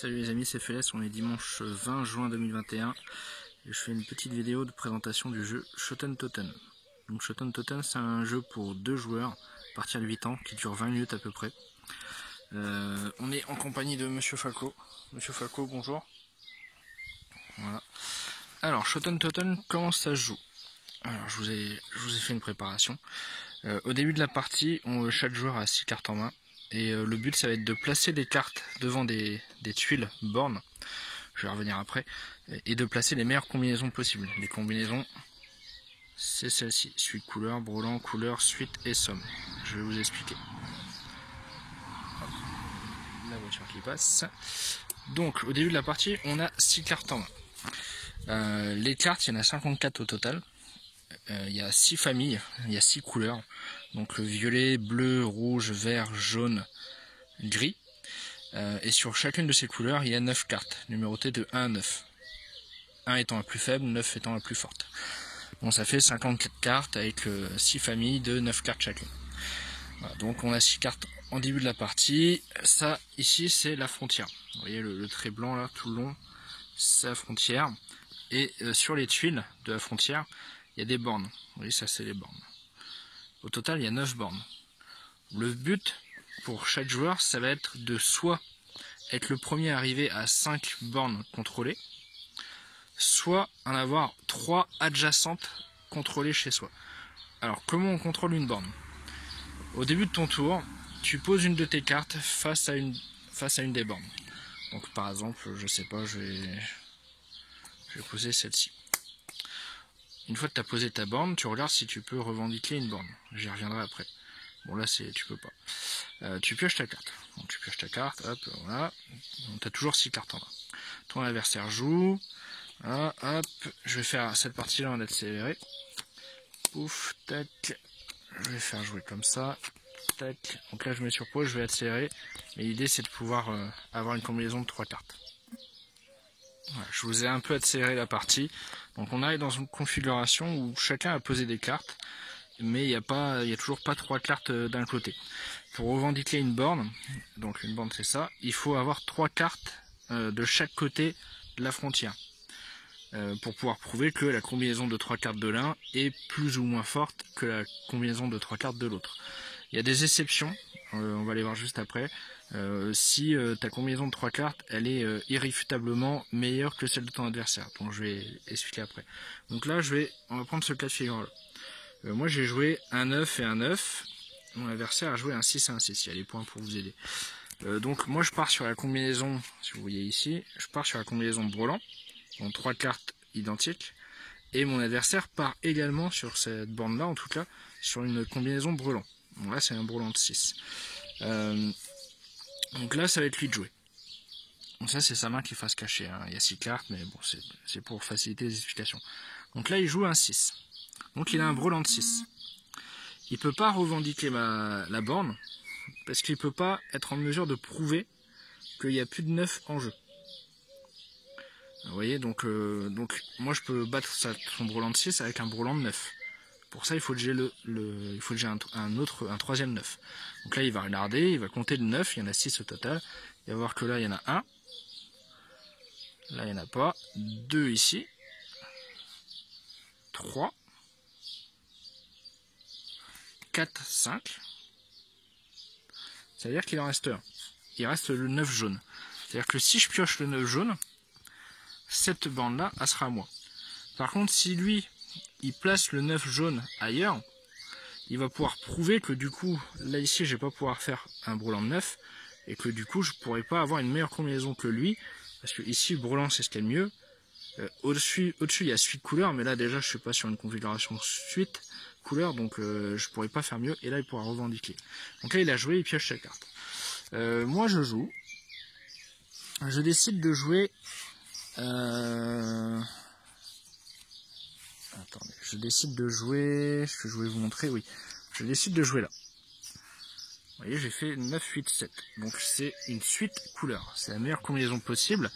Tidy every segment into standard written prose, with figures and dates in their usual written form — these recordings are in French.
Salut les amis, c'est Félès, on est dimanche 20 juin 2021 et je fais une petite vidéo de présentation du jeu Shoten Toten. Donc Shoten Toten, c'est un jeu pour 2 joueurs à partir de 8 ans qui dure 20 minutes à peu près. On est en compagnie de Monsieur Falco. Monsieur Falco, bonjour. Voilà. Alors Shoten Toten, comment ça se joue? Alors je vous ai fait une préparation. Au début de la partie, chaque joueur a 6 cartes en main. Et le but, ça va être de placer des cartes devant des tuiles bornes, je vais revenir après, et de placer les meilleures combinaisons possibles. Les combinaisons, c'est celle-ci, suite couleur, brelan, couleur, suite et somme. Je vais vous expliquer. Hop. La voiture qui passe. Donc, au début de la partie, on a 6 cartes en main. Les cartes, il y en a 54 au total. Il y a 6 familles, il y a 6 couleurs. Donc le violet, bleu, rouge, vert, jaune, gris. Et sur chacune de ces couleurs, il y a 9 cartes, numérotées de 1 à 9. 1 étant la plus faible, 9 étant la plus forte. Bon, ça fait 54 cartes avec 6 familles de 9 cartes chacune. Voilà, donc on a 6 cartes en début de la partie. Ça, ici, c'est la frontière. Vous voyez le trait blanc là, tout le long, c'est la frontière. Et sur les tuiles de la frontière, il y a des bornes. Vous voyez, ça c'est les bornes. Au total, il y a 9 bornes. Le but pour chaque joueur, ça va être de soit être le premier arrivé à 5 bornes contrôlées, soit en avoir 3 adjacentes contrôlées chez soi. Alors, comment on contrôle une borne? Au début de ton tour, tu poses une de tes cartes face à une des bornes. Donc, par exemple, je sais pas, je vais poser celle-ci. Une fois que tu as posé ta borne, tu regardes si tu peux revendiquer une borne. J'y reviendrai après. Bon là tu peux pas. Tu pioches ta carte. Donc, tu pioches ta carte, hop, voilà. Tu as toujours 6 cartes en main. Ton adversaire joue. Voilà, hop. Je vais faire cette partie-là en accéléré. Pouf, tac. Je vais faire jouer comme ça. Tac. Donc là je mets sur pause, je vais accélérer. Mais l'idée c'est de pouvoir avoir une combinaison de 3 cartes. Voilà, je vous ai un peu accéléré la partie. Donc on arrive dans une configuration où chacun a posé des cartes, mais il n'y a toujours pas 3 cartes d'un côté. Pour revendiquer une borne, donc une borne c'est ça, il faut avoir 3 cartes de chaque côté de la frontière. Pour pouvoir prouver que la combinaison de 3 cartes de l'un est plus ou moins forte que la combinaison de 3 cartes de l'autre. Il y a des exceptions, on va les voir juste après. Si ta combinaison de 3 cartes, elle est irréfutablement meilleure que celle de ton adversaire. Donc je vais expliquer après. Donc là, on va prendre ce cas de figure là. Moi j'ai joué un 9 et un 9. Mon adversaire a joué un 6 et un 6. Il y a les points pour vous aider. Donc moi je pars sur la combinaison, si vous voyez ici, je pars sur la combinaison brelan. Donc 3 cartes identiques. Et mon adversaire part également sur cette borne là, en tout cas, sur une combinaison brelan. Bon là c'est un brelan de 6. Donc là, ça va être lui de jouer. Donc ça, c'est sa main qui fasse cacher. Hein. Il y a 6 cartes, mais bon, c'est pour faciliter les explications. Donc là, il joue un 6. Donc il a un brelan de 6. Il ne peut pas revendiquer la borne, parce qu'il ne peut pas être en mesure de prouver qu'il n'y a plus de 9 en jeu. Vous voyez, donc moi, je peux battre son brelan de 6 avec un brelan de 9. Pour ça, il faut que j'ai un troisième 9. Donc là, il va regarder, il va compter le 9, il y en a 6 au total. Il va voir que là, il y en a 1. Là, il n'y en a pas. 2 ici. 3. 4, 5. Ça veut dire qu'il en reste un. Il reste le 9 jaune. C'est-à-dire que si je pioche le 9 jaune, cette bande-là, elle sera à moi. Par contre, si lui, il place le 9 jaune ailleurs, il va pouvoir prouver que du coup, là ici, je vais pas pouvoir faire un brelan de 9, et que du coup, je pourrais pas avoir une meilleure combinaison que lui, parce que ici, le brelan, c'est ce qu'il y a de mieux. Au-dessus, il y a suite couleur, mais là, déjà, je suis pas sur une configuration suite couleur, donc je pourrais pas faire mieux, et là, il pourra revendiquer. Donc là, il a joué, il pioche sa carte. Moi, je joue. Je décide de jouer... Attendez, je décide de jouer... Ce que je voulais vous montrer, oui. Je décide de jouer là. Vous voyez, j'ai fait 9, 8, 7. Donc c'est une suite couleur. C'est la meilleure combinaison possible.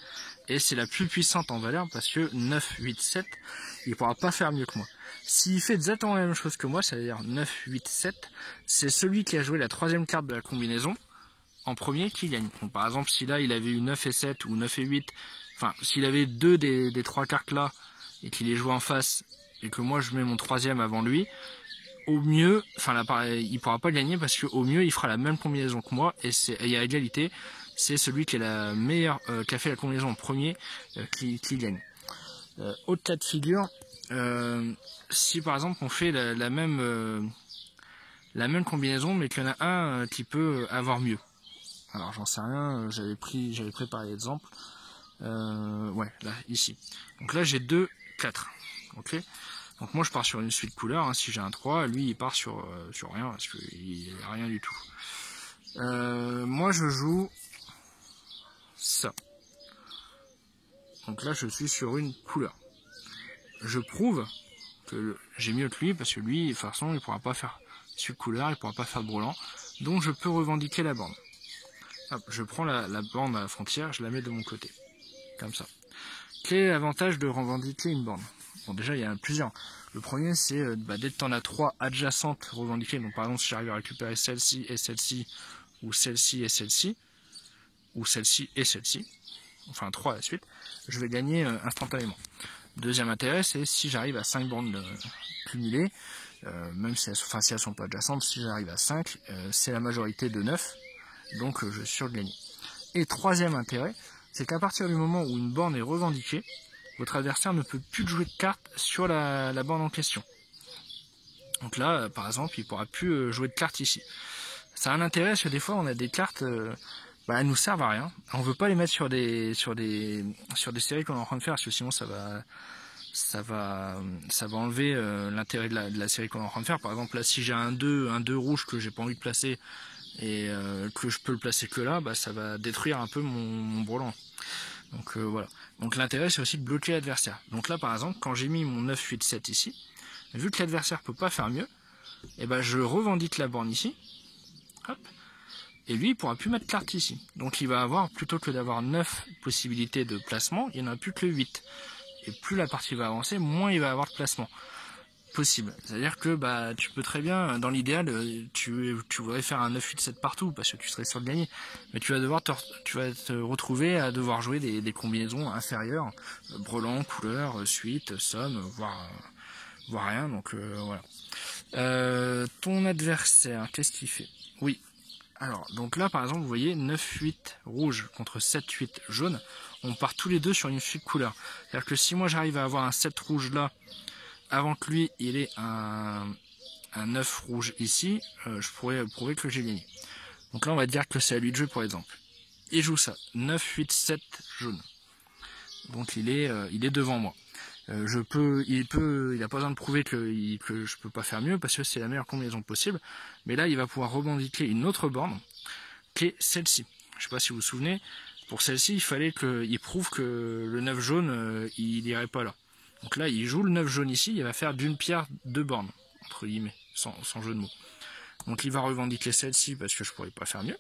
Et c'est la plus puissante en valeur parce que 9, 8, 7, il ne pourra pas faire mieux que moi. S'il fait exactement la même chose que moi, c'est-à-dire 9, 8, 7, c'est celui qui a joué la troisième carte de la combinaison en premier qui gagne. Donc, par exemple, si là il avait eu 9 et 7 ou 9 et 8, enfin s'il avait deux des trois cartes là et qu'il les joue en face et que moi je mets mon troisième avant lui, au mieux, enfin là il pourra pas gagner parce que au mieux il fera la même combinaison que moi et il y a égalité, c'est celui qui est la meilleure, qui a fait la combinaison en premier qui gagne. Autre cas de figure, si par exemple on fait la même combinaison mais qu'il y en a un qui peut avoir mieux. Alors j'en sais rien, j'avais préparé l'exemple. Ouais, là, ici. Donc là j'ai 2, 4. Ok. Donc moi je pars sur une suite couleur, hein, si j'ai un 3, lui il part sur rien, parce qu'il n'a rien du tout. Moi je joue ça. Donc là je suis sur une couleur. Je prouve que j'ai mieux que lui, parce que lui, de toute façon, il ne pourra pas faire suite couleur, il ne pourra pas faire de brelan. Donc je peux revendiquer la borne. Hop, je prends la borne à la frontière, je la mets de mon côté. Comme ça. Quel est l'avantage de revendiquer une borne? Bon, déjà, il y en a plusieurs. Le premier, c'est dès que tu en as 3 adjacentes revendiquées, donc par exemple, si j'arrive à récupérer celle-ci et celle-ci, ou celle-ci et celle-ci, ou celle-ci et celle-ci, enfin 3 à la suite, je vais gagner instantanément. Deuxième intérêt, c'est si j'arrive à 5 bornes cumulées, même si elles sont pas adjacentes, si j'arrive à 5, c'est la majorité de 9, donc je suis sûr de gagner. Et troisième intérêt, c'est qu'à partir du moment où une borne est revendiquée, votre adversaire ne peut plus jouer de cartes sur la borne en question. Donc là, par exemple, il ne pourra plus jouer de cartes ici. Ça a un intérêt parce que des fois, on a des cartes, elles nous servent à rien. On ne veut pas les mettre sur des séries qu'on est en train de faire, parce que sinon ça va enlever l'intérêt de la série qu'on est en train de faire. Par exemple, là, si j'ai un 2 rouge que j'ai pas envie de placer, et que je peux le placer que là, ça va détruire un peu mon brelan. Donc voilà. Donc l'intérêt, c'est aussi de bloquer l'adversaire. Donc là, par exemple, quand j'ai mis mon 9, 8, 7 ici, vu que l'adversaire peut pas faire mieux, je revendique la borne ici. Hop. Et lui, il pourra plus mettre carte ici. Donc il va avoir, plutôt que d'avoir 9 possibilités de placement, il n'y en a plus que 8. Et plus la partie va avancer, moins il va avoir de placement possible. C'est-à-dire que tu peux très bien, dans l'idéal, tu voudrais faire un 9-8-7 partout parce que tu serais sûr de gagner. Mais tu vas te retrouver à devoir jouer des combinaisons inférieures, brelan, couleur, suite, somme, voire rien. Donc voilà. Ton adversaire, qu'est-ce qu'il fait? Oui. Alors, donc là, par exemple, vous voyez 9-8 rouge contre 7-8 jaune. On part tous les deux sur une suite couleur. C'est-à-dire que si moi j'arrive à avoir un 7 rouge là, avant que lui il ait un 9 rouge ici, je pourrais prouver que j'ai gagné. Donc là on va dire que c'est à lui de jouer pour exemple. Il joue ça, 9, 8, 7 jaune. Donc il est devant moi. Il a pas besoin de prouver que je peux pas faire mieux parce que c'est la meilleure combinaison possible. Mais là il va pouvoir revendiquer une autre borne qui est celle-ci. Je sais pas si vous vous souvenez, pour celle-ci il fallait qu'il prouve que le 9 jaune il irait pas là. Donc là, il joue le 9 jaune ici, il va faire d'une pierre 2 bornes, entre guillemets, sans jeu de mots. Donc il va revendiquer celle-ci parce que je pourrais pas faire mieux.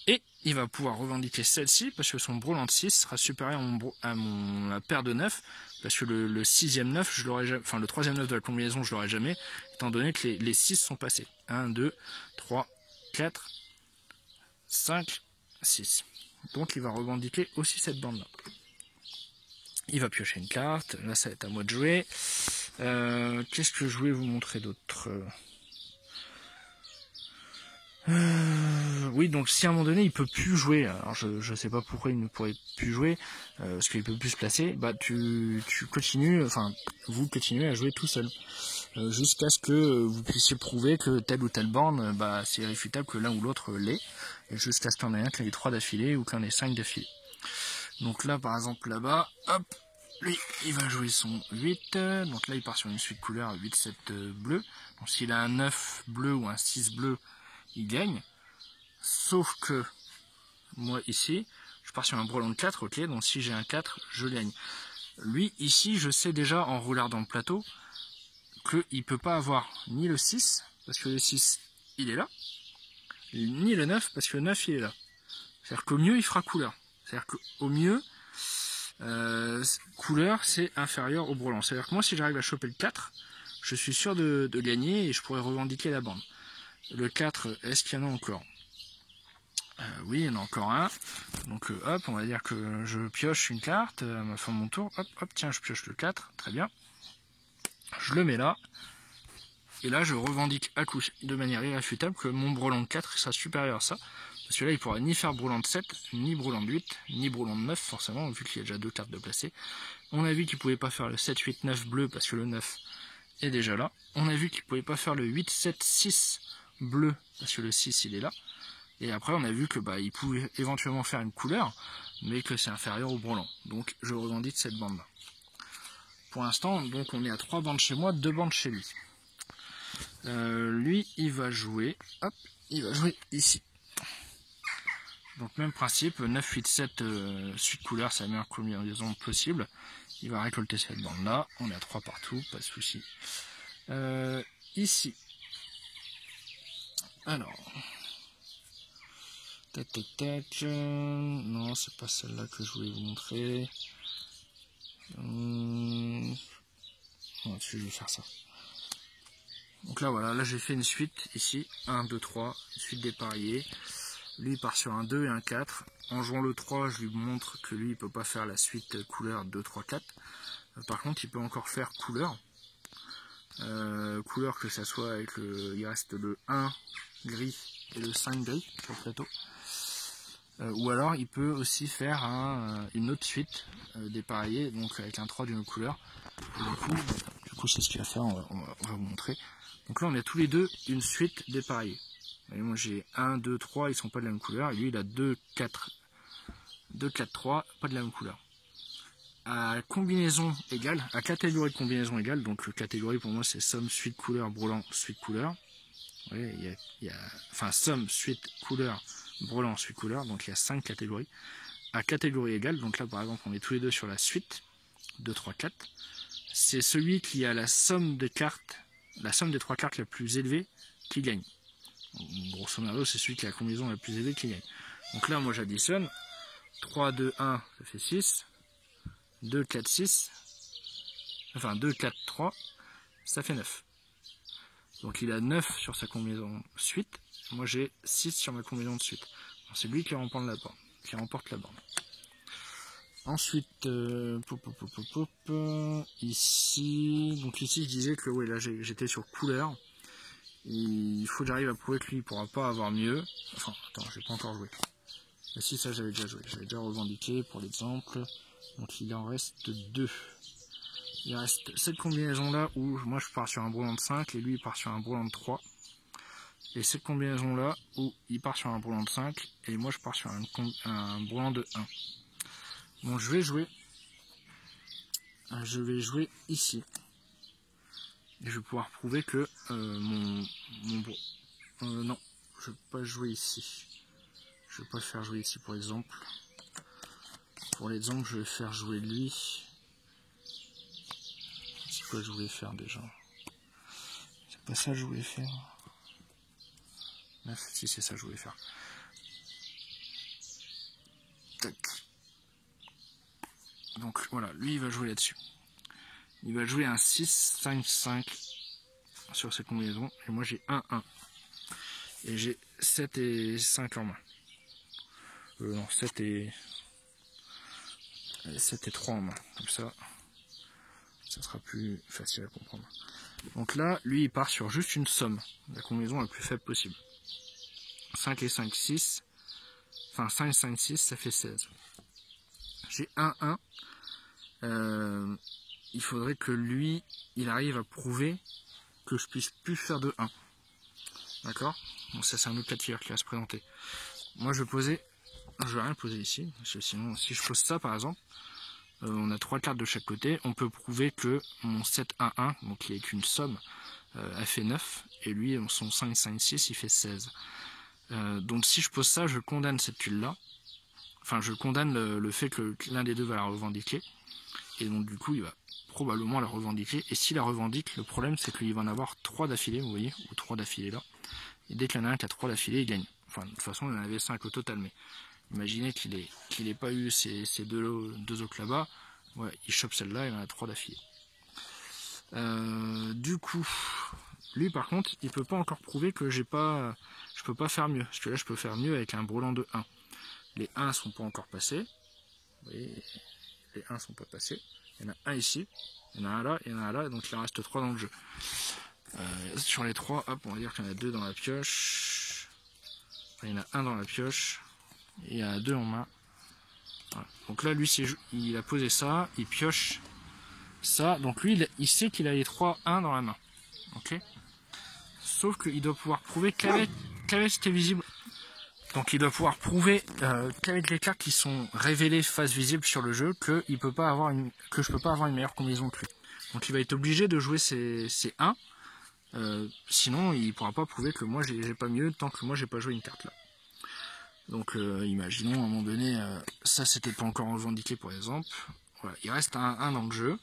Et il va pouvoir revendiquer celle-ci parce que son brelan de 6 sera supérieur à ma paire de 9, parce que le 6e 9, je l'aurais jamais, enfin le 3e 9 de la combinaison, je l'aurais jamais, étant donné que les 6 sont passés. 1, 2, 3, 4, 5, 6. Donc il va revendiquer aussi cette bande-là. Il va piocher une carte, là ça va être à moi de jouer. Qu'est-ce que je voulais vous montrer d'autre? Oui, donc si à un moment donné il peut plus jouer, alors je sais pas pourquoi il ne pourrait plus jouer, parce qu'il peut plus se placer, tu continues, enfin vous continuez à jouer tout seul, jusqu'à ce que vous puissiez prouver que telle ou telle borne, c'est irréfutable que l'un ou l'autre l'est, et jusqu'à ce qu'il y en ait un qui ait 3 d'affilée ou qu'il y en ait 5 d'affilée. Donc là, par exemple, là-bas, hop, lui, il va jouer son 8. Donc là, il part sur une suite couleur 8-7 bleu. Donc s'il a un 9 bleu ou un 6 bleu, il gagne. Sauf que, moi, ici, je pars sur un brelan de 4, ok. Donc si j'ai un 4, je gagne. Lui, ici, je sais déjà, en regardant le plateau, qu'il ne peut pas avoir ni le 6, parce que le 6, il est là, ni le 9, parce que le 9, il est là. C'est-à-dire qu'au mieux, il fera couleur. C'est-à-dire qu'au mieux, couleur, c'est inférieur au brelan. C'est-à-dire que moi, si j'arrive à choper le 4, je suis sûr de gagner et je pourrais revendiquer la bande. Le 4, est-ce qu'il y en a encore? Oui, il y en a encore un. Donc hop, on va dire que je pioche une carte à ma fin de mon tour. Hop, hop, tiens, je pioche le 4, très bien. Je le mets là. Et là, je revendique à coup de manière irréfutable que mon brelan de 4 sera supérieur à ça. Parce que là, il ne pourra ni faire brelan de 7, ni brelan de 8, ni brelan de 9, forcément, vu qu'il y a déjà 2 cartes de placées. On a vu qu'il ne pouvait pas faire le 7, 8, 9 bleu, parce que le 9 est déjà là. On a vu qu'il ne pouvait pas faire le 8, 7, 6 bleu, parce que le 6, il est là. Et après, on a vu que il pouvait éventuellement faire une couleur, mais que c'est inférieur au brelan. Donc, je revendique cette bande-là. Pour l'instant, donc, on est à 3 bandes chez moi, 2 bandes chez lui. Lui, il va jouer, hop, il va jouer ici. Donc même principe, 9, 8, 7 suite couleur, c'est la meilleure combinaison possible. Il va récolter cette bande là, on est à 3 partout, pas de souci. Ici, alors, tac tac tac, non c'est pas celle-là que je voulais vous montrer. Non, je vais faire ça. Donc là voilà, là j'ai fait une suite ici, 1, 2, 3, une suite dépareillée. Lui il part sur un 2 et un 4. En jouant le 3, je lui montre que lui il peut pas faire la suite couleur 2, 3, 4. Par contre il peut encore faire couleur. Couleur que ça soit avec le. Il reste le 1 gris et le 5 gris sur le plateau. Ou alors il peut aussi faire une autre suite dépareillée, donc avec un 3 d'une autre couleur. Et du coup c'est ce qu'il va faire, on va vous montrer. Donc là on a tous les deux une suite dépareillée. Et moi j'ai 1, 2, 3, ils sont pas de la même couleur. Et lui il a 2, 4, 3, pas de la même couleur. À combinaison égale, à catégorie de combinaison égale, donc catégorie pour moi c'est somme, suite, couleur, brelan, suite, couleur. Oui, enfin somme, suite, couleur, brelan, suite, couleur, donc il y a 5 catégories. À catégorie égale, donc là par exemple on est tous les deux sur la suite, 2, 3, 4. C'est celui qui a la somme des cartes, la somme des 3 cartes la plus élevée qui gagne. Grosso modo, c'est celui qui a la combinaison la plus élevée qui gagne. Donc là, moi j'additionne. 3, 2, 1, ça fait 6. 2, 4, 6. Enfin, 2, 4, 3, ça fait 9. Donc il a 9 sur sa combinaison suite. Moi j'ai 6 sur ma combinaison de suite. C'est lui qui remporte la bande. Ensuite, ici, donc ici je disais que ouais, là j'étais sur couleur. Il faut que j'arrive à prouver que lui il pourra pas avoir mieux. Enfin, attends, j'ai pas encore joué. Mais si, ça j'avais déjà joué. J'avais déjà revendiqué pour l'exemple. Donc il en reste 2. Il reste cette combinaison là où moi je pars sur un brelan de 5 et lui il part sur un brelan de 3. Et cette combinaison là où il part sur un brelan de 5 et moi je pars sur un brelan de 1. Bon, je vais jouer ici. Et je vais pouvoir prouver que non, je ne vais pas jouer ici. Je ne vais pas le faire jouer ici pour l'exemple. Pour l'exemple, je vais faire jouer lui. C'est quoi que je voulais faire déjà? C'est pas ça que je voulais faire. Bref, si c'est ça que je voulais faire. Tac. Donc voilà, lui il va jouer là-dessus. Il va jouer un 6, 5, 5 sur cette combinaison. Et moi j'ai 1, 1. Et j'ai 7 et 5 en main. Non, 7 et 3 en main. Comme ça, ça sera plus facile à comprendre. Donc là, lui il part sur juste une somme. La combinaison la plus faible possible. 5 et 5, 6. Enfin 5, 5, 6, ça fait 16. J'ai 1, 1. Il faudrait que lui, il arrive à prouver que je puisse plus faire de 1. D'accord? Bon, ça c'est un autre cas de figure qui va se présenter. Moi je vais rien poser ici, parce que sinon si je pose ça par exemple, on a 3 cartes de chaque côté, on peut prouver que mon 7, 1, 1, donc qui est qu'une somme, elle fait 9, et lui son 5, 5, 6 il fait 16. Donc si je pose ça, je condamne cette tuile là, enfin je condamne le fait que l'un des deux va la revendiquer, et donc du coup il va probablement la revendiquer, et s'il la revendique, le problème c'est qu'il va en avoir 3 d'affilée, vous voyez, ou 3 d'affilée là, et dès qu'il y en a un qui a 3 d'affilée, il gagne. Enfin, de toute façon, il en avait 5 au total, mais imaginez qu'il ait pas eu ces deux autres là-bas, ouais, il chope celle-là, il en a 3 d'affilée. Du coup, Lui par contre, il peut pas encore prouver que je peux pas faire mieux. Parce que là, je peux faire mieux avec un brelan de 1. Les 1 sont pas encore passés. Vous voyez, les 1 sont pas passés. Il y en a un ici, il y en a un là, il y en a un là, donc il en reste 3 dans le jeu. Sur les 3, hop, on va dire qu'il y en a 2 dans la pioche. Il y en a un dans la pioche. Et il y en a 2 en main. Voilà. Donc là, lui, il a posé ça, il pioche ça. Donc lui, il sait qu'il a les 3 1 dans la main. Ok. Sauf qu'il doit pouvoir prouver qu'avec c'était visible. Donc il doit pouvoir prouver qu'avec les cartes qui sont révélées face visible sur le jeu, que je peux pas avoir une meilleure combinaison que lui. Donc il va être obligé de jouer ces 1. Sinon il pourra pas prouver que moi j'ai pas mieux tant que moi j'ai pas joué une carte là. Donc imaginons à un moment donné, ça c'était pas encore revendiqué par exemple. Voilà, il reste un 1 dans le jeu.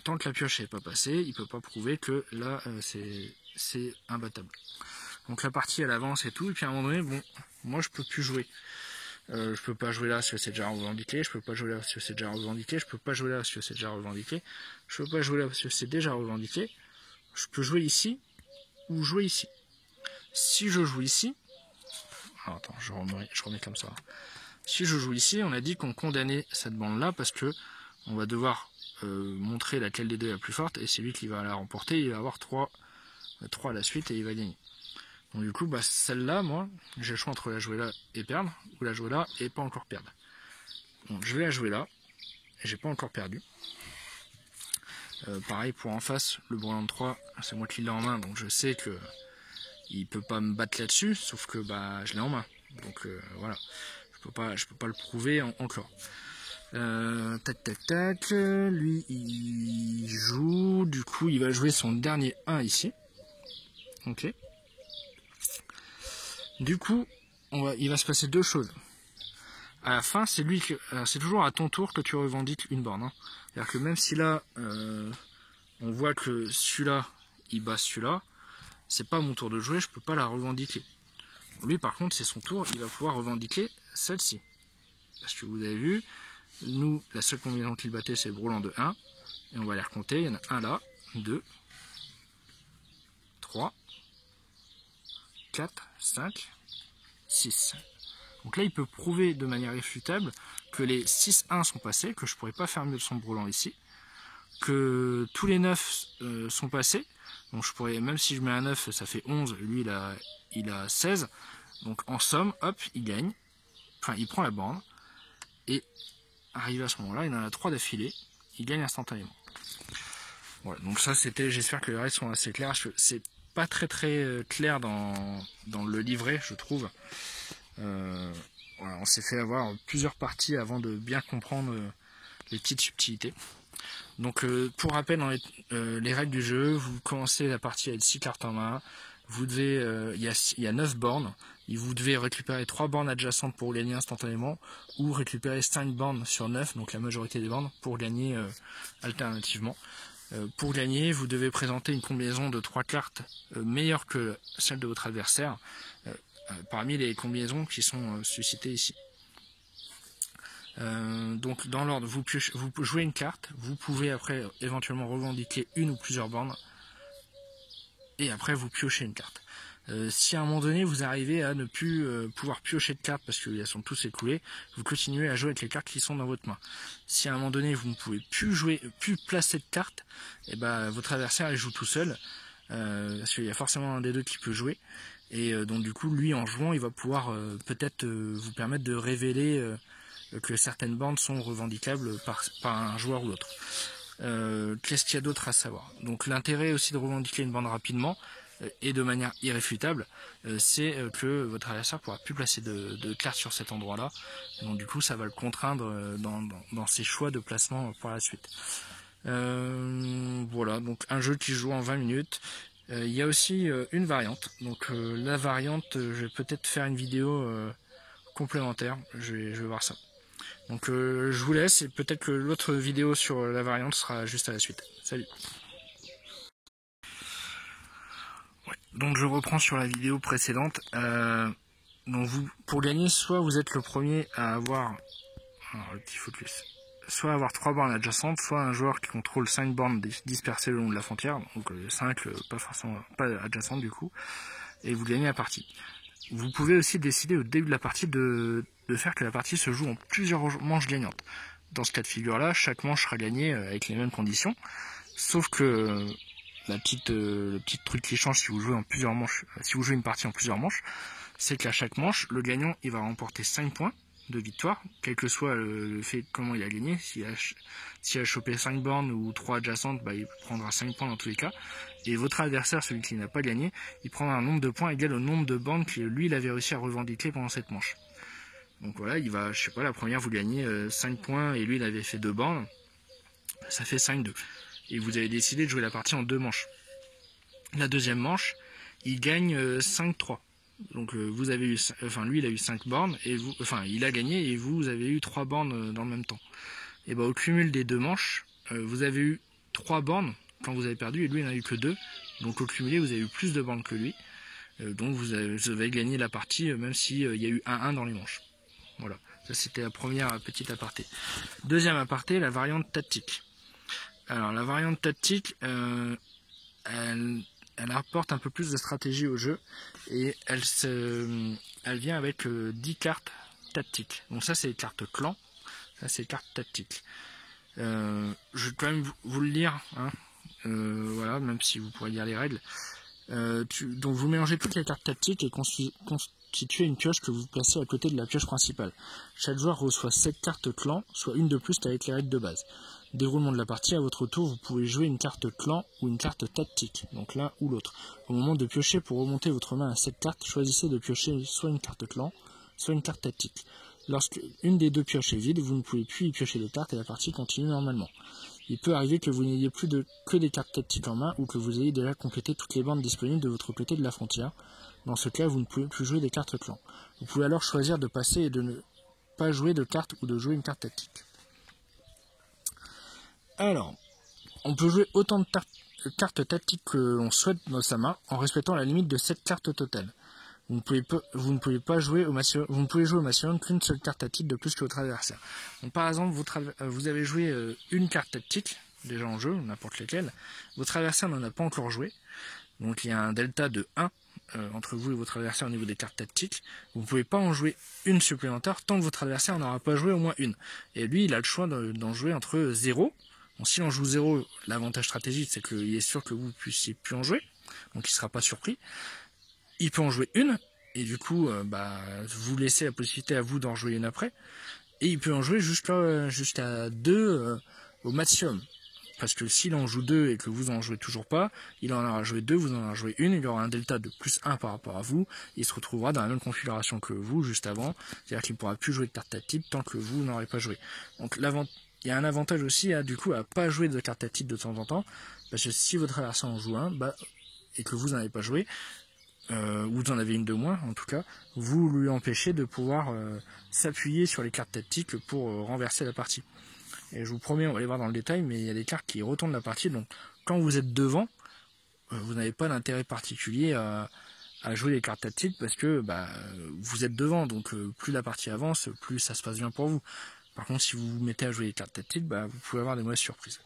Tant que la pioche n'est pas passée, il peut pas prouver que là c'est imbattable. Donc la partie elle avance et tout, et puis à un moment donné, bon, moi je peux plus jouer. Je peux pas jouer là parce que c'est déjà revendiqué, je peux pas jouer là parce que c'est déjà revendiqué, je peux pas jouer là parce que c'est déjà revendiqué, je peux pas jouer là parce que c'est déjà revendiqué. Je peux jouer ici ou jouer ici. Si je joue ici, alors attends, je remets comme ça. Si je joue ici, on a dit qu'on condamnait cette bande là parce que on va devoir montrer laquelle des deux est la plus forte, et c'est lui qui va la remporter, il va avoir 3 à la suite et il va gagner. Donc du coup, bah, celle-là, moi, j'ai le choix entre la jouer là et perdre, ou la jouer là et pas encore perdre. Donc je vais la jouer là, et j'ai pas encore perdu. Pareil pour en face, le brelan de 3, c'est moi qui l'ai en main, donc je sais que il peut pas me battre là-dessus, sauf que bah je l'ai en main. Donc voilà, je peux pas le prouver encore. Tac, lui il joue, du coup il va jouer son dernier 1 ici. Ok. Du coup, il va se passer 2 choses. À la fin, c'est toujours à ton tour que tu revendiques une borne. Hein. C'est-à-dire que même si là, on voit que celui-là, il bat celui-là, c'est pas mon tour de jouer, je peux pas la revendiquer. Lui, par contre, c'est son tour, il va pouvoir revendiquer celle-ci. Parce que vous avez vu, nous, la seule combinaison qu'il battait, c'est le brelan de 1. Et on va les recompter. Il y en a un là, 2, 3, 4, 5, 6. Donc là, il peut prouver de manière irréfutable que les 6-1 sont passés, que je ne pourrais pas faire mieux de son brelan ici, que tous les 9 sont passés. Donc je pourrais, même si je mets un 9, ça fait 11, lui il a 16. Donc en somme, hop, il gagne. Enfin, il prend la borne. Et arrivé à ce moment-là, il en a 3 d'affilée. Il gagne instantanément. Voilà, donc ça c'était, j'espère que les règles sont assez claires. C'est pas très clair dans le livret, je trouve. Voilà, on s'est fait avoir plusieurs parties avant de bien comprendre les petites subtilités. Donc pour rappel, dans les règles du jeu, vous commencez la partie avec 6 cartes en main. Vous devez, il y a 9 bornes. Vous devez récupérer 3 bornes adjacentes pour gagner instantanément, ou récupérer 5 bornes sur 9, donc la majorité des bornes, pour gagner alternativement. Pour gagner, vous devez présenter une combinaison de 3 cartes meilleure que celle de votre adversaire, parmi les combinaisons qui sont suscitées ici. Donc dans l'ordre, vous jouez une carte, vous pouvez après éventuellement revendiquer une ou plusieurs bornes, et après vous piochez une carte. Si à un moment donné vous arrivez à ne plus pouvoir piocher de cartes parce qu'elles sont tous écoulées, vous continuez à jouer avec les cartes qui sont dans votre main. Si à un moment donné vous ne pouvez plus placer de cartes, et ben votre adversaire il joue tout seul, parce qu'il y a forcément un des deux qui peut jouer, et donc du coup lui en jouant il va pouvoir peut-être vous permettre de révéler que certaines bornes sont revendicables par un joueur ou l'autre. Qu'est-ce qu'il y a d'autre à savoir? Donc l'intérêt aussi de revendiquer une borne rapidement et de manière irréfutable, c'est que votre adversaire ne pourra plus placer de cartes sur cet endroit-là. Donc du coup, ça va le contraindre dans ses choix de placement pour la suite. Voilà, donc un jeu qui joue en 20 minutes. Il y a aussi une variante. Donc la variante, je vais peut-être faire une vidéo complémentaire. Je vais voir ça. Donc je vous laisse, et peut-être que l'autre vidéo sur la variante sera juste à la suite. Salut! Donc je reprends sur la vidéo précédente. Donc pour gagner, soit vous êtes le premier à avoir... Alors le petit focus. soit avoir 3 bornes adjacentes, soit un joueur qui contrôle 5 bornes dispersées le long de la frontière, donc 5 pas forcément pas adjacentes du coup, et vous gagnez la partie. Vous pouvez aussi décider au début de la partie de faire que la partie se joue en plusieurs manches gagnantes. Dans ce cas de figure là, chaque manche sera gagnée avec les mêmes conditions, sauf que le petit truc qui change si vous jouez en plusieurs manches, si vous jouez une partie en plusieurs manches, c'est qu'à chaque manche, le gagnant il va remporter 5 points de victoire, quel que soit le fait comment il a gagné. S'il a chopé 5 bornes ou 3 adjacentes, bah, il prendra 5 points dans tous les cas. Et votre adversaire, celui qui n'a pas gagné, il prendra un nombre de points égal au nombre de bornes que lui il avait réussi à revendiquer pendant cette manche. Donc voilà, il va, je sais pas, la première vous gagnez 5 points et lui il avait fait 2 bornes, ça fait 5-2. Et vous avez décidé de jouer la partie en 2 manches. La deuxième manche, il gagne 5-3. Donc vous avez eu, lui il a eu 5 bornes et vous, il a gagné et vous avez eu 3 bornes dans le même temps. Et bah au cumul des 2 manches, vous avez eu 3 bornes quand vous avez perdu et lui il n'en a eu que 2. Donc au cumulé vous avez eu plus de bornes que lui. Donc vous avez gagné la partie même s'il y a eu 1-1 dans les manches. Voilà, ça c'était la première petite aparté. Deuxième aparté, la variante tactique. Alors la variante tactique, elle apporte un peu plus de stratégie au jeu et elle vient avec 10 cartes tactiques. Donc ça c'est les cartes clan, ça c'est les cartes tactiques. Je vais quand même vous le lire, hein. Voilà, même si vous pourrez lire les règles. Donc vous mélangez toutes les cartes tactiques et constituez une pioche que vous placez à côté de la pioche principale. Chaque joueur reçoit 7 cartes clan, soit une de plus qu'avec les règles de base. Déroulement de la partie, à votre tour, vous pouvez jouer une carte clan ou une carte tactique, donc l'un ou l'autre. Au moment de piocher pour remonter votre main à cette carte, choisissez de piocher soit une carte clan, soit une carte tactique. Lorsque une des deux pioches est vide, vous ne pouvez plus y piocher de cartes et la partie continue normalement. Il peut arriver que vous n'ayez plus que des cartes tactiques en main ou que vous ayez déjà complété toutes les bornes disponibles de votre côté de la frontière. Dans ce cas, vous ne pouvez plus jouer des cartes clan. Vous pouvez alors choisir de passer et de ne pas jouer de cartes ou de jouer une carte tactique. Alors, on peut jouer autant de cartes tactiques que l'on souhaite dans sa main en respectant la limite de 7 cartes au total. Vous ne pouvez jouer au maximum qu'une seule carte tactique de plus que votre adversaire. Donc, par exemple, vous avez joué une carte tactique, déjà en jeu, n'importe laquelle. Votre adversaire n'en a pas encore joué. Donc il y a un delta de 1 entre vous et votre adversaire au niveau des cartes tactiques. Vous ne pouvez pas en jouer une supplémentaire tant que votre adversaire n'aura pas joué au moins une. Et lui, il a le choix d'en jouer entre 0. Bon, s'il en joue 0, l'avantage stratégique, c'est qu'il est sûr que vous ne puissiez plus en jouer. Donc il ne sera pas surpris. Il peut en jouer une, et du coup, vous laissez la possibilité à vous d'en jouer une après. Et il peut en jouer jusqu'à 2 au maximum. Parce que s'il en joue 2 et que vous en jouez toujours pas, il en aura joué 2, vous en aurez joué une, il aura un delta de plus 1 par rapport à vous, et il se retrouvera dans la même configuration que vous juste avant, c'est-à-dire qu'il ne pourra plus jouer de carte tactique tant que vous n'aurez pas joué. Donc il y a un avantage aussi à pas jouer de carte tactique de temps en temps, parce que si votre adversaire en joue un, et que vous n'en avez pas joué, ou vous en avez une de moins en tout cas, vous lui empêchez de pouvoir s'appuyer sur les cartes tactiques pour renverser la partie. Et je vous promets, on va aller voir dans le détail, mais il y a des cartes qui retournent la partie, donc quand vous êtes devant, vous n'avez pas d'intérêt particulier à jouer les cartes tactiques parce que vous êtes devant, donc plus la partie avance, plus ça se passe bien pour vous. Par contre, si vous vous mettez à jouer les cartes tactiques, vous pouvez avoir des mauvaises surprises.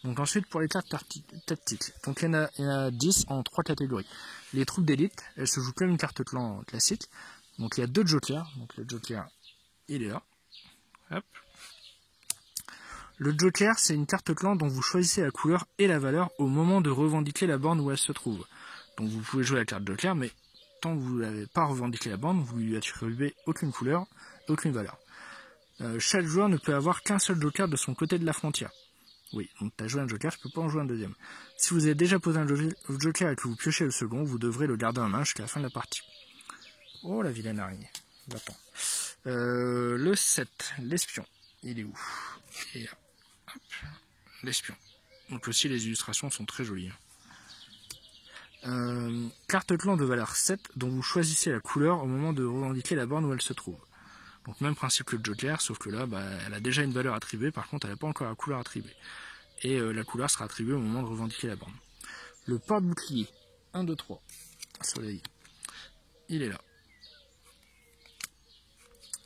Donc ensuite, pour les cartes tactiques, donc il y en a 10 en 3 catégories. Les troupes d'élite, elles se jouent comme une carte clan classique. Donc il y a 2 jokers, donc le joker, il est là. Hop. Le joker, c'est une carte clan dont vous choisissez la couleur et la valeur au moment de revendiquer la borne où elle se trouve. Donc vous pouvez jouer la carte joker, mais tant que vous n'avez pas revendiqué la borne, vous lui attribuez aucune couleur, aucune valeur. Chaque joueur ne peut avoir qu'un seul joker de son côté de la frontière. Oui, donc tu as joué un joker, je peux pas en jouer un deuxième. Si vous avez déjà posé un joker et que vous piochez le second, vous devrez le garder en main jusqu'à la fin de la partie. Oh la vilaine araignée. Va-t'en. Le 7, l'espion. Il est où? Il est là. Hop, l'espion. Donc aussi les illustrations sont très jolies. Carte clan de valeur 7 dont vous choisissez la couleur au moment de revendiquer la borne où elle se trouve. Donc même principe que le joker, sauf que là elle a déjà une valeur attribuée, par contre elle n'a pas encore la couleur attribuée. Et la couleur sera attribuée au moment de revendiquer la borne. Le porte-bouclier, 1, 2, 3, soleil, il est là.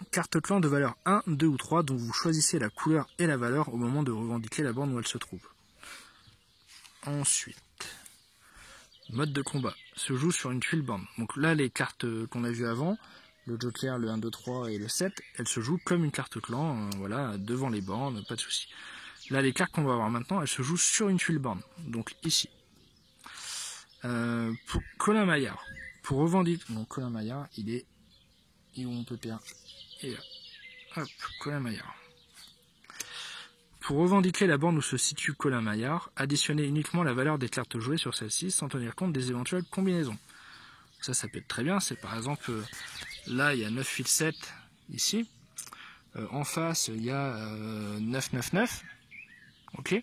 Carte clan de valeur 1, 2 ou 3 dont vous choisissez la couleur et la valeur au moment de revendiquer la borne où elle se trouve. Ensuite, mode de combat se joue sur une tuile borne. Donc là, les cartes qu'on a vues avant, le Joker, le 1, 2, 3 et le 7, elles se jouent comme une carte clan, voilà, devant les bornes, pas de souci. Là, les cartes qu'on va voir maintenant, elles se jouent sur une tuile borne, donc ici. Pour Colin Maillard, pour revendiquer, donc Colin Maillard, il est où on peut perdre, et là, hop, Colin Maillard. Pour revendiquer la borne où se situe Colin Maillard, additionnez uniquement la valeur des cartes jouées sur celle-ci sans tenir compte des éventuelles combinaisons. Ça peut être très bien, c'est par exemple, là il y a 9, 8, 7, ici. En face, il y a 9, 9, 9. Ok.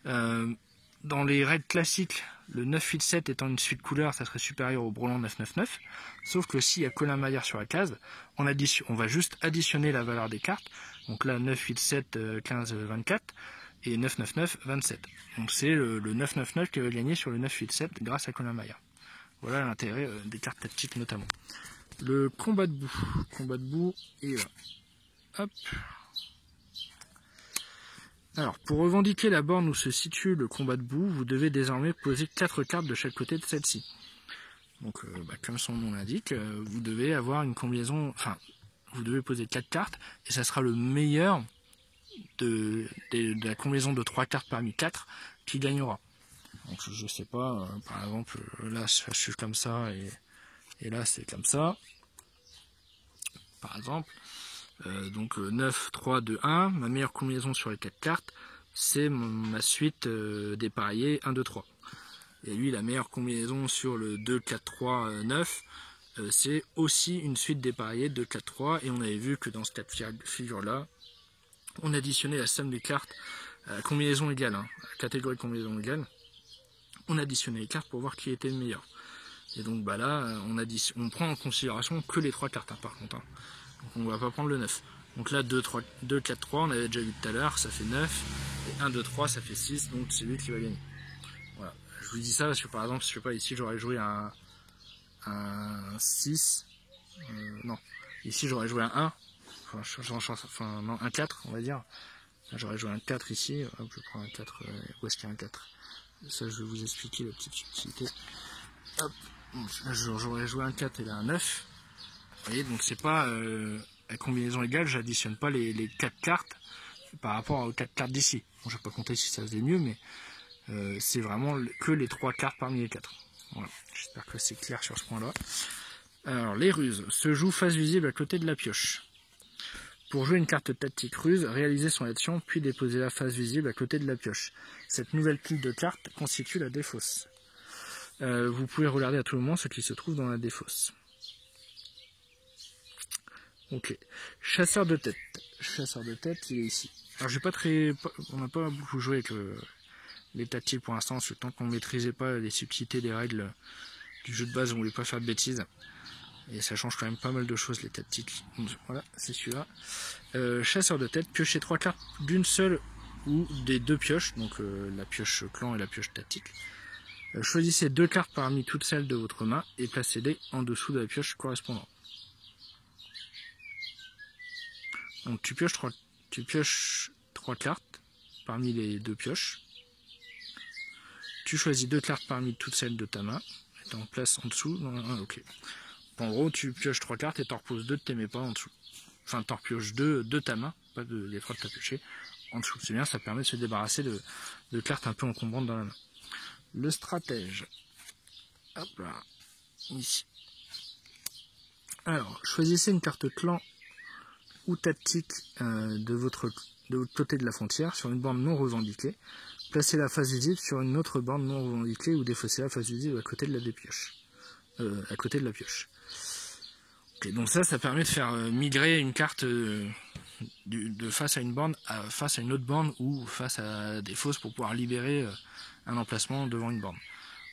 Dans les règles classiques, le 9, 8, 7 étant une suite couleur, ça serait supérieur au brelan 9, 9, 9. Sauf que s'il y a Colin Maillard sur la case, on va juste additionner la valeur des cartes. Donc là, 9, 8, 7, 15, 24. Et 9, 9, 9, 27. Donc c'est le 9, 9, 9 qui va gagner sur le 9, 8, 7 grâce à Colin Maillard. Voilà l'intérêt des cartes tactiques notamment. Le combat de boue. Combat de boue et là. Hop. Alors, pour revendiquer la borne où se situe le combat de boue, vous devez désormais poser 4 cartes de chaque côté de celle-ci. Donc, comme son nom l'indique, vous devez avoir une combinaison, enfin, vous devez poser 4 cartes, et ça sera le meilleur de la combinaison de 3 cartes parmi 4 qui gagnera. Donc, je sais pas, par exemple, là, je suis comme ça, et là, c'est comme ça. Par exemple. Donc 9, 3, 2, 1, ma meilleure combinaison sur les 4 cartes, c'est ma suite dépareillée 1, 2, 3. Et lui, la meilleure combinaison sur le 2, 4, 3, 9, c'est aussi une suite dépareillée 2, 4, 3. Et on avait vu que dans ce cas de figure-là, on additionnait la somme des cartes à la combinaison égale, à la catégorie de combinaison égale. On additionnait les cartes pour voir qui était le meilleur. Et donc bah là, on prend en considération que les 3 cartes, par contre. Donc on va pas prendre le 9. Donc là, 2, 4, 3, on avait déjà vu tout à l'heure, ça fait 9. Et 1, 2, 3, ça fait 6, donc c'est lui qui va gagner. Voilà. Je vous dis ça parce que par exemple, je sais pas, ici j'aurais joué un 6. Non. Ici j'aurais joué un 1. Enfin, non, un 4, on va dire. J'aurais joué un 4 ici. Hop, je prends un 4. Où est-ce qu'il y a un 4? Ça, je vais vous expliquer la petite subtilité. Hop. J'aurais joué un 4 et là un 9. Vous voyez, donc c'est pas la combinaison égale, j'additionne pas les 4 cartes par rapport aux 4 cartes d'ici. Bon, je vais pas compter si ça faisait mieux, mais c'est vraiment que les 3 cartes parmi les 4. Voilà, j'espère que c'est clair sur ce point-là. Alors, les ruses se jouent face visible à côté de la pioche. Pour jouer une carte tactique ruse, réalisez son action, puis déposez la face visible à côté de la pioche. Cette nouvelle pile de cartes constitue la défausse. Vous pouvez regarder à tout moment ce qui se trouve dans la défausse. Ok. Chasseur de tête. Chasseur de tête, il est ici. Alors on n'a pas beaucoup joué avec les tactiles pour l'instant, tant qu'on ne maîtrisait pas les subtilités des règles du jeu de base, on voulait pas faire de bêtises. Et ça change quand même pas mal de choses les tactiques. Voilà, c'est celui-là. Chasseur de tête, piochez 3 cartes d'une seule ou des 2 pioches, donc la pioche clan et la pioche tactique. Choisissez 2 cartes parmi toutes celles de votre main et placez-les en dessous de la pioche correspondante. Donc tu pioches 3 cartes parmi les 2 pioches. Tu choisis 2 cartes parmi toutes celles de ta main et tu en places en dessous. Ok. En gros, tu pioches 3 cartes et tu en reposes 2 de tes pas en dessous. Enfin, tu en pioches 2 de ta main, pas les 3 que tu as pioché en dessous. C'est bien, ça permet de se débarrasser de cartes un peu encombrantes dans la main. Le stratège. Hop là. Ici. Alors, choisissez une carte clan ou tactique de votre côté de la frontière sur une borne non revendiquée. Placez la face visible sur une autre borne non revendiquée ou défaussez la face visible à côté de la pioche. Okay, donc ça permet de faire migrer une carte de face à une borne face à une autre borne ou face à des fosses pour pouvoir libérer un emplacement devant une borne.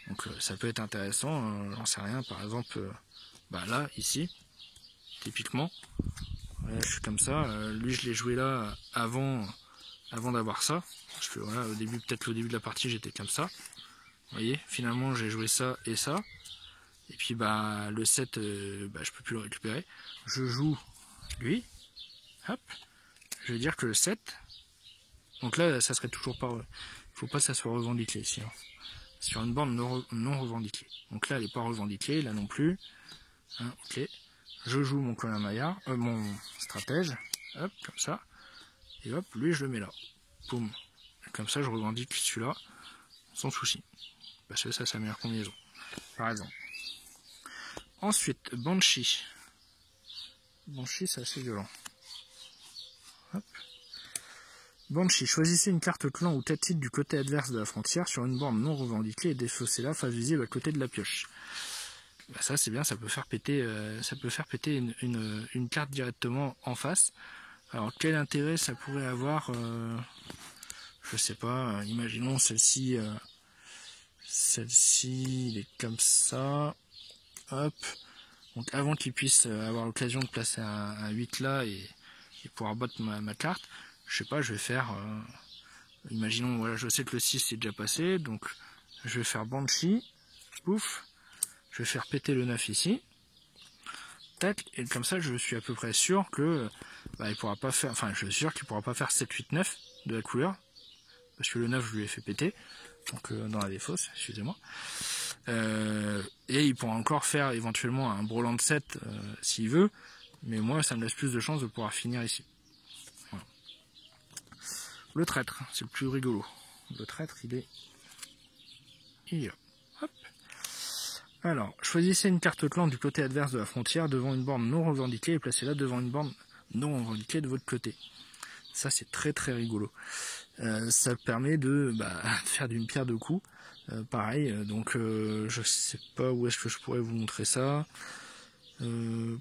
Donc ça peut être intéressant, j'en sais rien, par exemple, là, ici, typiquement, ouais, je suis comme ça, lui je l'ai joué là avant d'avoir ça, parce que voilà, peut-être au début de la partie j'étais comme ça, vous voyez, finalement j'ai joué ça et ça, et puis le 7, je peux plus le récupérer, je joue lui, hop, je vais dire que le 7, donc là ça serait toujours pas, il faut pas que ça soit revendiqué ici, hein. Sur une borne non revendiquée. Donc là elle n'est pas revendiquée, là non plus, hein, ok, je joue mon Colin Maillard, mon stratège, hop, comme ça, et hop, lui je le mets là, boum, comme ça je revendique celui-là, sans souci, parce que ça c'est la meilleure combinaison, par exemple. Ensuite, Banshee. Banshee, c'est assez violent. Hop. Banshee, choisissez une carte clan ou tête titre du côté adverse de la frontière sur une borne non revendiquée et défaussez-la face visible à côté de la pioche. Bah ça c'est bien, ça peut faire péter, une carte directement en face. Alors quel intérêt ça pourrait avoir, je sais pas, imaginons celle-ci, il est comme ça, hop. Donc avant qu'il puisse avoir l'occasion de placer un 8 là et pouvoir battre ma carte, je sais pas, je vais faire, imaginons, voilà, je sais que le 6 est déjà passé, donc je vais faire Banshee, pouf, je vais faire péter le 9 ici, tac, et comme ça je suis à peu près sûr que il pourra pas faire, enfin je suis sûr qu'il pourra pas faire 7, 8, 9 de la couleur, parce que le 9 je lui ai fait péter, donc dans la défausse, excusez-moi. Et il pourra encore faire éventuellement un Broland 7 s'il veut, mais moi ça me laisse plus de chances de pouvoir finir ici. Voilà. Le traître, c'est le plus rigolo. Le traître, il est là. Hop. Alors, choisissez une carte clan du côté adverse de la frontière devant une borne non revendiquée et placez-la devant une borne non revendiquée de votre côté. Ça c'est très très rigolo. Ça permet de faire d'une pierre deux coups. Pareil, donc je sais pas où est-ce que je pourrais vous montrer ça. Comment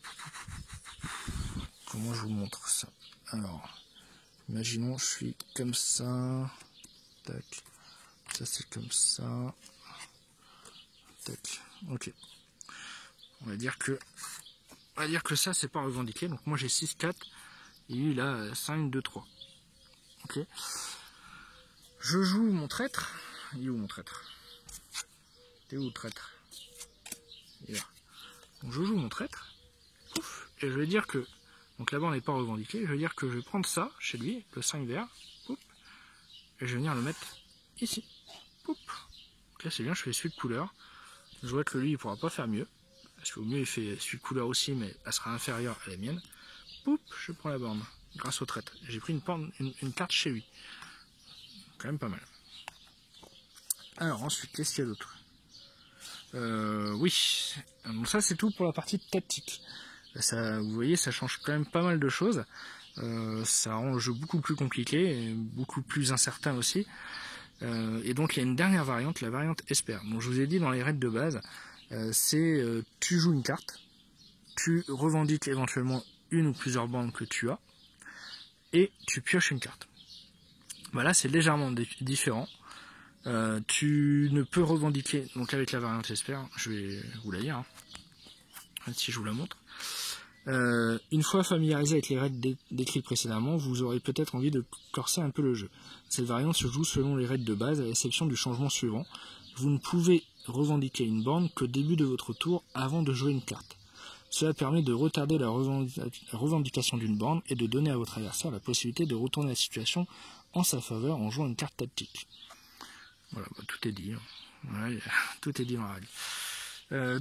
je vous montre ça? Alors, imaginons je suis comme ça, tac, ça c'est comme ça, tac, ok. On va dire que ça c'est pas revendiqué, donc moi j'ai 6, 4, et lui il a 5, 2, 3. Ok. Je joue mon traître. Il est où mon traître? T'es où le traître? Il est là. Donc je joue mon traître. Pouf, et je vais dire que, donc là-bas on n'est pas revendiqué, je vais dire que je vais prendre ça chez lui, le 5 vert, pouf, et je vais venir le mettre ici. Pouf. Donc là c'est bien, je fais celui de couleur. Je vois que lui il pourra pas faire mieux. Parce qu'au mieux il fait celui de couleur aussi, mais elle sera inférieure à la mienne. Pouf, je prends la borne, grâce au traître. J'ai pris une carte chez lui. Quand même pas mal. Alors ensuite, qu'est-ce qu'il y a d'autre? Oui, donc ça c'est tout pour la partie tactique. Ça, vous voyez, ça change quand même pas mal de choses. Ça rend le jeu beaucoup plus compliqué, et beaucoup plus incertain aussi. Et donc il y a une dernière variante, la variante Esper. Donc je vous ai dit dans les règles de base, c'est tu joues une carte, tu revendiques éventuellement une ou plusieurs bandes que tu as, et tu pioches une carte. Voilà, c'est légèrement différent. Tu ne peux revendiquer, donc avec la variante Esper, je vais vous la lire, hein, si je vous la montre. Une fois familiarisé avec les règles décrites précédemment, vous aurez peut-être envie de corser un peu le jeu. Cette variante se joue selon les règles de base, à l'exception du changement suivant. Vous ne pouvez revendiquer une borne qu'au début de votre tour avant de jouer une carte. Cela permet de retarder la revendication d'une borne et de donner à votre adversaire la possibilité de retourner la situation en sa faveur en jouant une carte tactique. Voilà, tout est dit. Ouais, tout est dit dans la règle.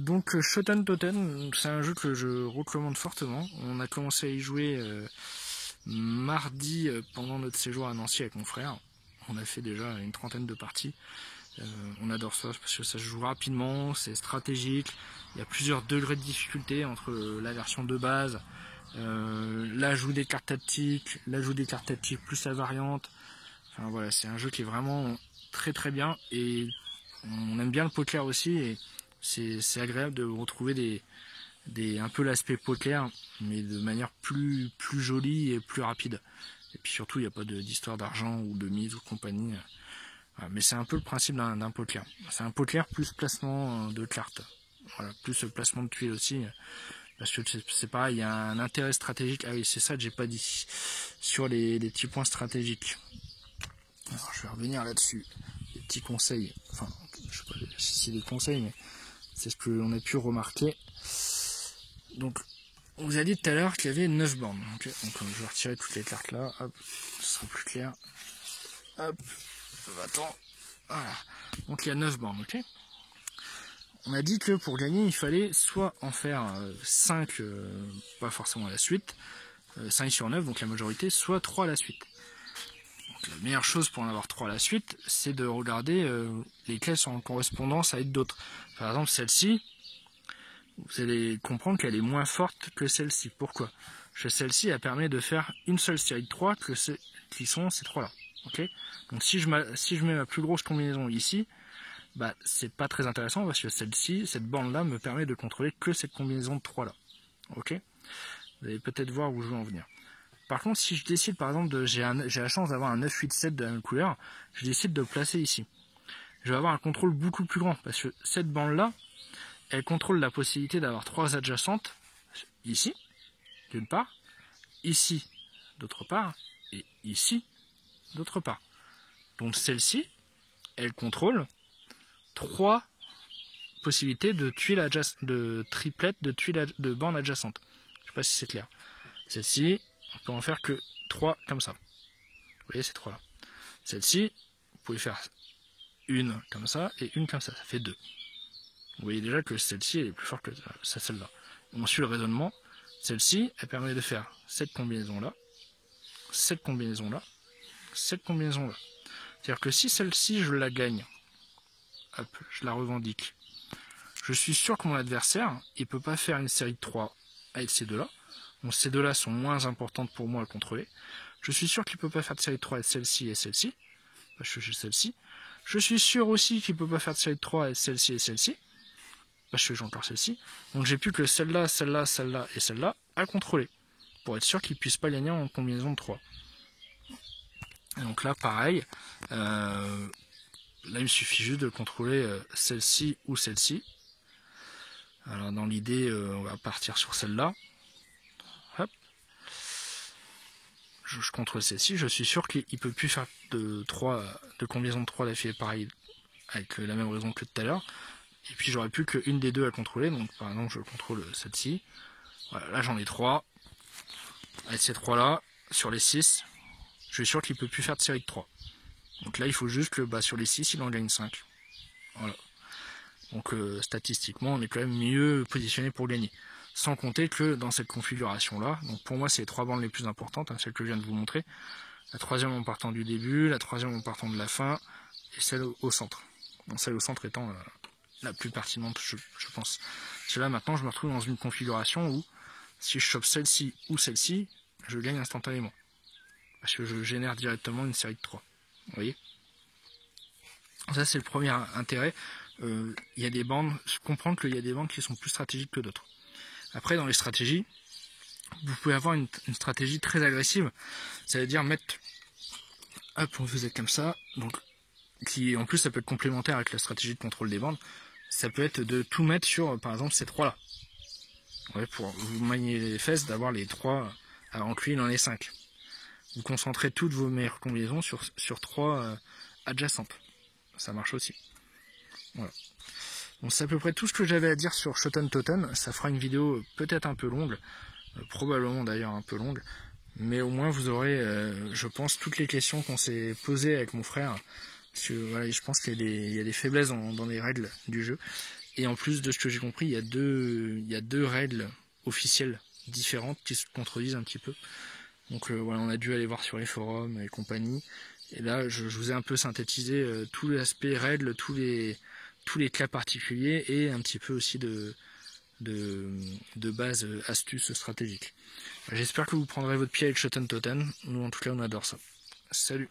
Donc Shoten Toten, c'est un jeu que je recommande fortement. On a commencé à y jouer mardi pendant notre séjour à Nancy avec mon frère. On a fait déjà une trentaine de parties. On adore ça parce que ça se joue rapidement, c'est stratégique. Il y a plusieurs degrés de difficulté entre la version de base, l'ajout des cartes tactiques, plus la variante. Enfin voilà, c'est un jeu qui est vraiment très très bien et on aime bien le poker aussi et c'est agréable de retrouver un peu l'aspect poker mais de manière plus jolie et plus rapide. Et puis surtout il n'y a pas d'histoire d'argent ou de mise ou compagnie. Voilà, mais c'est un peu le principe d'un poker. C'est un poker plus placement de cartes. Voilà, plus placement de tuiles aussi. Parce que c'est pareil, il y a un intérêt stratégique. Ah oui, c'est ça que j'ai pas dit. Sur les petits points stratégiques. Alors je vais revenir là-dessus. Des petits conseils. Enfin, je sais pas si c'est des conseils, mais c'est ce qu'on a pu remarquer. Donc, on vous a dit tout à l'heure qu'il y avait 9 bornes. Okay. Donc je vais retirer toutes les cartes là, hop, ce sera plus clair. Hop, attends, voilà. Donc il y a 9 bornes, ok. On a dit que pour gagner, il fallait soit en faire 5, pas forcément à la suite, 5 sur 9, donc la majorité, soit 3 à la suite. Donc, la meilleure chose pour en avoir 3 à la suite, c'est de regarder lesquelles sont en correspondance avec d'autres. Par exemple, celle-ci, vous allez comprendre qu'elle est moins forte que celle-ci. Pourquoi? Parce que celle-ci, elle permet de faire une seule série de 3 qui sont ces 3-là. Okay, donc si je mets ma plus grosse combinaison ici, bah c'est pas très intéressant parce que cette borne là me permet de contrôler que cette combinaison de 3 là. Ok, vous allez peut-être voir où je veux en venir. Par contre, si je décide par exemple j'ai la chance d'avoir un 9, 8, 7 de la même couleur, je décide de le placer ici. Je vais avoir un contrôle beaucoup plus grand parce que cette borne là, elle contrôle la possibilité d'avoir 3 adjacentes ici, d'une part, ici, d'autre part, et ici, d'autre part. Donc celle-ci, elle contrôle 3 possibilités de tuiles de triplettes de tuiles de bornes adjacentes. Je ne sais pas si c'est clair. Celle-ci, on peut en faire que 3 comme ça. Vous voyez ces 3 là. Celle-ci, vous pouvez faire une comme ça et une comme ça. Ça fait 2. Vous voyez déjà que celle-ci est plus forte que celle-là. On suit le raisonnement. Celle-ci, elle permet de faire cette combinaison-là, cette combinaison-là, cette combinaison-là. C'est-à-dire que si celle-ci, je la gagne, hop, je la revendique, je suis sûr que mon adversaire, il ne peut pas faire une série de 3 avec ces deux-là. Donc ces deux-là sont moins importantes pour moi à contrôler. Je suis sûr qu'il ne peut pas faire de série de 3 avec celle-ci et celle-ci, parce que j'ai celle-ci. Je suis sûr aussi qu'il ne peut pas faire de série de 3 avec celle-ci et celle-ci, parce que j'ai encore celle-ci. Donc j'ai plus que celle-là, celle-là, celle-là et celle-là à contrôler, pour être sûr qu'il ne puisse pas gagner en combinaison de 3. Et donc là, pareil, là il me suffit juste de contrôler celle-ci ou celle-ci. Alors dans l'idée, on va partir sur celle-là. Hop. Je contrôle celle-ci, je suis sûr qu'il ne peut plus faire de combinaison de 3 d'affilée pareil avec la même raison que tout à l'heure. Et puis j'aurais plus qu'une des deux à contrôler, donc par exemple je contrôle celle-ci. Voilà, là j'en ai 3. Avec ces 3-là, sur les 6, je suis sûr qu'il ne peut plus faire de série de 3. Donc là il faut juste que sur les 6 il en gagne 5. Voilà. Donc statistiquement on est quand même mieux positionné pour gagner. Sans compter que dans cette configuration là, donc pour moi c'est les 3 bandes les plus importantes, celles que je viens de vous montrer. La troisième en partant du début, la troisième en partant de la fin, et celle au centre. Bon, celle au centre étant la plus pertinente je pense. Parce que là maintenant je me retrouve dans une configuration où si je chope celle-ci ou celle-ci, je gagne instantanément. Parce que je génère directement une série de 3. Vous voyez? Ça c'est le premier intérêt. Il y a des bandes, comprendre qu'il y a des bandes qui sont plus stratégiques que d'autres. Après dans les stratégies, vous pouvez avoir une stratégie très agressive, ça veut dire mettre, hop, vous êtes comme ça, donc qui en plus ça peut être complémentaire avec la stratégie de contrôle des bandes, ça peut être de tout mettre sur par exemple ces 3 là. Ouais, pour vous manier les fesses d'avoir les 3, alors que lui il en est 5. Vous concentrez toutes vos meilleures combinaisons sur 3 adjacentes. Ça marche aussi. Voilà. Bon, c'est à peu près tout ce que j'avais à dire sur Shoten Toten. Ça fera une vidéo peut-être un peu longue, probablement d'ailleurs un peu longue, mais au moins vous aurez, je pense, toutes les questions qu'on s'est posées avec mon frère. Parce que voilà, je pense qu'il y a des faiblesses dans les règles du jeu. Et en plus de ce que j'ai compris, il y a deux règles officielles différentes qui se contredisent un petit peu. Donc voilà, on a dû aller voir sur les forums et compagnie. Et là, je vous ai un peu synthétisé tout l'aspect règles, tous les cas particuliers et un petit peu aussi de base astuces stratégiques. J'espère que vous prendrez votre pied avec Shoten Toten. Nous, en tout cas, on adore ça. Salut!